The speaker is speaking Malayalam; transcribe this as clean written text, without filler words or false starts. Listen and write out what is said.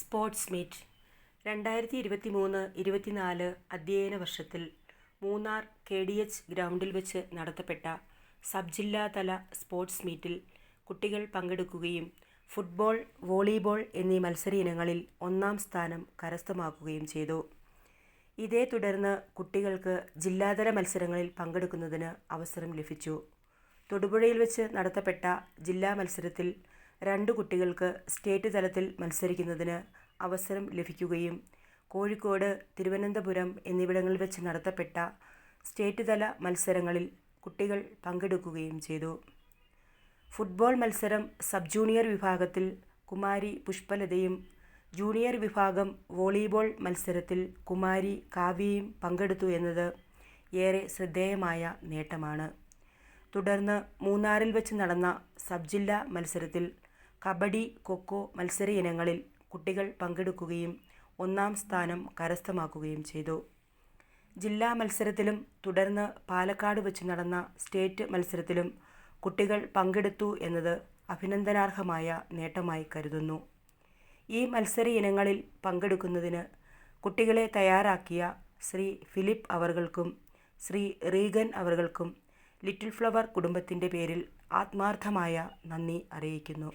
സ്പോർട്സ് മീറ്റ് 2023-24 അധ്യയന വർഷത്തിൽ മൂന്നാർ KDH ഗ്രൗണ്ടിൽ വെച്ച് നടത്തപ്പെട്ട സബ് ജില്ലാതല സ്പോർട്സ് മീറ്റിൽ കുട്ടികൾ പങ്കെടുക്കുകയും ഫുട്ബോൾ, വോളിബോൾ എന്നീ മത്സര ഇനങ്ങളിൽ ഒന്നാം സ്ഥാനം കരസ്ഥമാക്കുകയും ചെയ്തു. ഇതേ തുടർന്ന് കുട്ടികൾക്ക് ജില്ലാതല മത്സരങ്ങളിൽ പങ്കെടുക്കുന്നതിന് അവസരം ലഭിച്ചു. തൊടുപുഴയിൽ വെച്ച് നടത്തപ്പെട്ട ജില്ലാ മത്സരത്തിൽ 2 കുട്ടികൾക്ക് സ്റ്റേറ്റ് തലത്തിൽ മത്സരിക്കുന്നതിന് അവസരം ലഭിക്കുകയും കോഴിക്കോട്, തിരുവനന്തപുരം എന്നിവിടങ്ങളിൽ വെച്ച് നടത്തപ്പെട്ട സ്റ്റേറ്റ് തല മത്സരങ്ങളിൽ കുട്ടികൾ പങ്കെടുക്കുകയും ചെയ്തു. ഫുട്ബോൾ മത്സരം സബ് ജൂനിയർ വിഭാഗത്തിൽ കുമാരി പുഷ്പലതയും ജൂനിയർ വിഭാഗം വോളിബോൾ മത്സരത്തിൽ കുമാരി കാവ്യയും പങ്കെടുത്തു എന്നത് ഏറെ ശ്രദ്ധേയമായ നേട്ടമാണ്. തുടർന്ന് മൂന്നാറിൽ വെച്ച് നടന്ന സബ് ജില്ലാ മത്സരത്തിൽ കബഡി, ഖോഖോ മത്സര ഇനങ്ങളിൽ കുട്ടികൾ പങ്കെടുക്കുകയും ഒന്നാം സ്ഥാനം കരസ്ഥമാക്കുകയും ചെയ്തു. ജില്ലാ മത്സരത്തിലും തുടർന്ന് പാലക്കാട് വെച്ച് നടന്ന സ്റ്റേറ്റ് മത്സരത്തിലും കുട്ടികൾ പങ്കെടുത്തു എന്നത് അഭിനന്ദനാർഹമായ നേട്ടമായി കരുതുന്നു. ഈ മത്സര ഇനങ്ങളിൽ പങ്കെടുക്കുന്നതിന് കുട്ടികളെ തയ്യാറാക്കിയ ശ്രീ ഫിലിപ്പ് അവർകൾക്കും ശ്രീ റീഗൻ അവർകൾക്കും ലിറ്റിൽ ഫ്ലവർ കുടുംബത്തിൻ്റെ പേരിൽ ആത്മാർത്ഥമായ നന്ദി അറിയിക്കുന്നു.